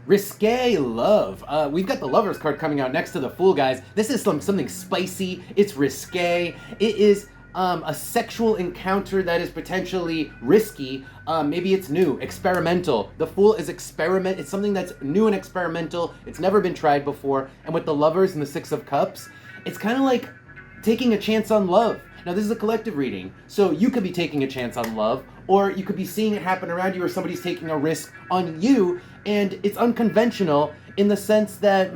Risque love. We've got the Lovers card coming out next to the Fool, guys. This is something spicy. It's risque. It is a sexual encounter that is potentially risky. Maybe it's new, experimental. The Fool is experiment. It's something that's new and experimental. It's never been tried before. And with the Lovers and the Six of Cups, it's kind of like taking a chance on love. Now, this is a collective reading, so you could be taking a chance on love, or you could be seeing it happen around you, or somebody's taking a risk on you, and it's unconventional in the sense that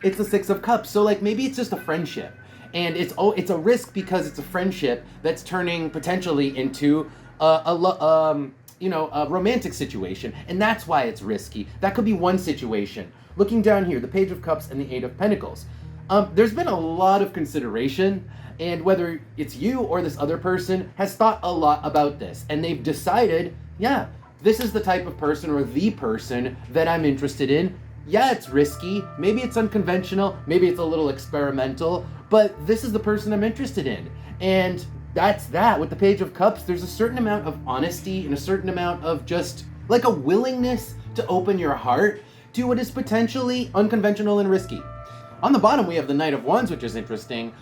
it's the Six of Cups. So, like, maybe it's just a friendship, and it's a risk because it's a friendship that's turning potentially into a romantic situation, and that's why it's risky. That could be one situation. Looking down here, the Page of Cups and the Eight of Pentacles. There's been a lot of consideration, and whether it's you or this other person has thought a lot about this, and they've decided, yeah, this is the type of person or the person that I'm interested in. Yeah, it's risky, maybe it's unconventional, maybe it's a little experimental, but this is the person I'm interested in. And that's that. With the Page of Cups, there's a certain amount of honesty and a certain amount of just like a willingness to open your heart to what is potentially unconventional and risky. On the bottom, we have the Knight of Wands, which is interesting.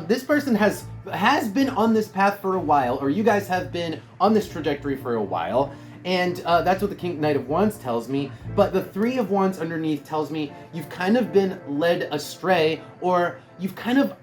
This person has been on this path for a while, or you guys have been on this trajectory for a while, and that's what the Knight of Wands tells me. But the Three of Wands underneath tells me you've kind of been led astray, or you've kind of,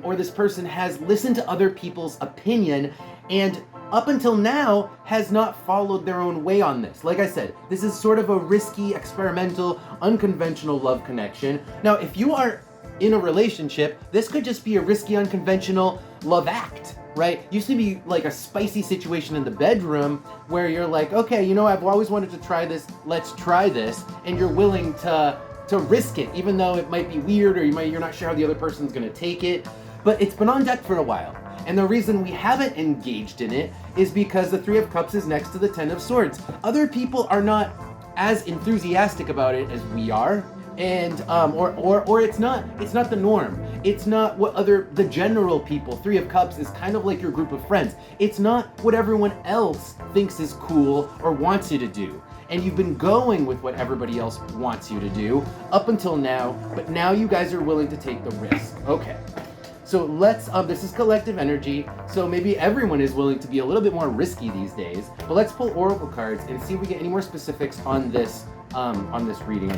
or this person has listened to other people's opinion, and up until now has not followed their own way on this. Like I said, this is sort of a risky, experimental, unconventional love connection. Now, if you are in a relationship, this could just be a risky, unconventional love act, right? Used to be like a spicy situation in the bedroom where you're like, okay, you know, I've always wanted to try this, let's try this, and you're willing to risk it, even though it might be weird, or you're not sure how the other person's gonna take it. But it's been on deck for a while. And the reason we haven't engaged in it is because the Three of Cups is next to the Ten of Swords. Other people are not as enthusiastic about it as we are, and or it's not the norm. It's not what the general people. Three of Cups is kind of like your group of friends. It's not what everyone else thinks is cool or wants you to do. And you've been going with what everybody else wants you to do up until now, but now you guys are willing to take the risk. Okay. So let's, this is collective energy, so maybe everyone is willing to be a little bit more risky these days, but let's pull oracle cards and see if we get any more specifics on this reading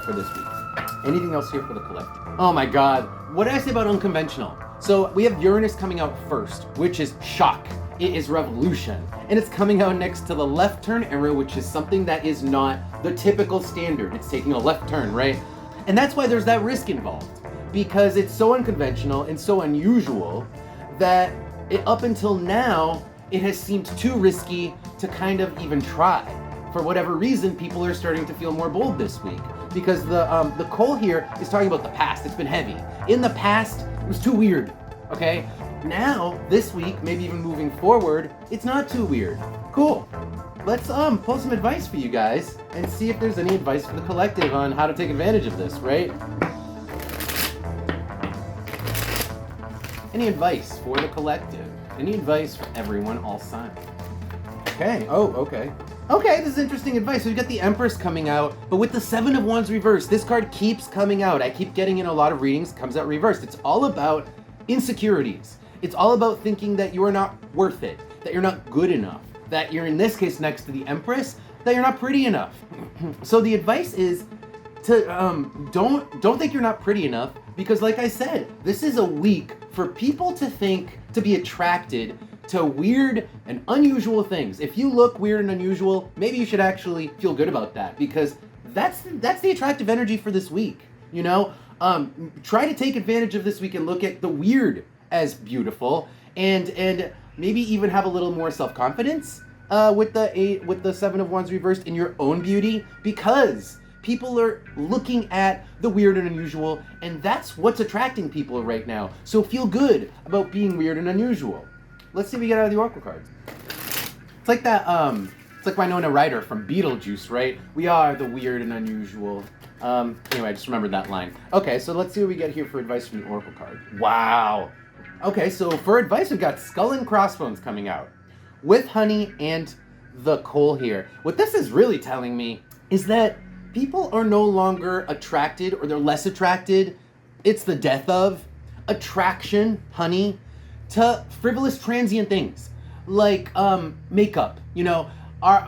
for this week. Anything else here for the collective? Oh my God, what did I say about unconventional? So we have Uranus coming out first, which is shock. It is revolution, and it's coming out next to the left turn arrow, which is something that is not the typical standard. It's taking a left turn, right? And that's why there's that risk involved, because it's so unconventional and so unusual that up until now, it has seemed too risky to kind of even try. For whatever reason, people are starting to feel more bold this week, because the coal here is talking about the past. It's been heavy. In the past, it was too weird, okay? Now, this week, maybe even moving forward, it's not too weird. Cool. Let's pull some advice for you guys and see if there's any advice for the collective on how to take advantage of this, right? Any advice for the collective? Any advice for everyone, all signs? Okay, okay. Okay, this is interesting advice. So we've got the Empress coming out, but with the Seven of Wands reversed, this card keeps coming out. I keep getting in a lot of readings, comes out reversed. It's all about insecurities. It's all about thinking that you are not worth it, that you're not good enough, that you're, in this case, next to the Empress, that you're not pretty enough. So the advice is to don't think you're not pretty enough, because like I said, this is a week for people to be attracted to weird and unusual things. If you look weird and unusual, maybe you should actually feel good about that, because that's the attractive energy for this week, you know? Try to take advantage of this week and look at the weird as beautiful, and maybe even have a little more self-confidence with the Seven of Wands reversed in your own beauty, because people are looking at the weird and unusual, and that's what's attracting people right now. So feel good about being weird and unusual. Let's see what we get out of the oracle cards. It's like that, it's like Winona Ryder from Beetlejuice, right? We are the weird and unusual. Anyway, I just remembered that line. Okay, so let's see what we get here for advice from the oracle card. Wow. Okay, so for advice, we've got Skull and Crossbones coming out with honey and the coal here. What this is really telling me is that people are no longer attracted, or they're less attracted. It's the death of attraction, honey, to frivolous transient things like makeup. You know,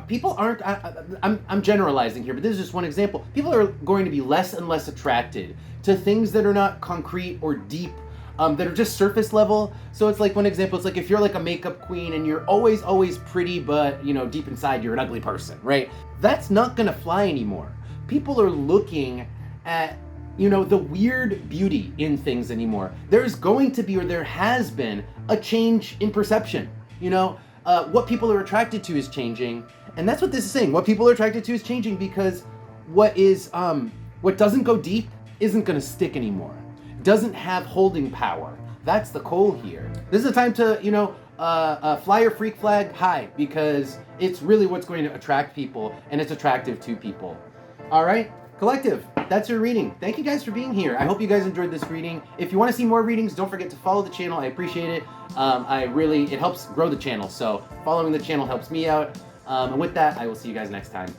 people aren't. I'm generalizing here, but this is just one example. People are going to be less and less attracted to things that are not concrete or deep. That are just surface level. So it's like, one example, it's like if you're like a makeup queen and you're always pretty, but you know, deep inside you're an ugly person, right? That's not gonna fly anymore. People are looking at, you know, the weird beauty in things anymore. There's going to be, or there has been, a change in perception. You know, what people are attracted to is changing, and that's what this is saying. What people are attracted to is changing, because what doesn't go deep isn't gonna stick anymore. Doesn't have holding power. That's the goal here. This is the time to, you know, fly your freak flag high, because it's really what's going to attract people, and it's attractive to people. All right, collective, that's your reading. Thank you guys for being here. I hope you guys enjoyed this reading. If you want to see more readings, don't forget to follow the channel. I appreciate it. It helps grow the channel, so following the channel helps me out. And with that, I will see you guys next time.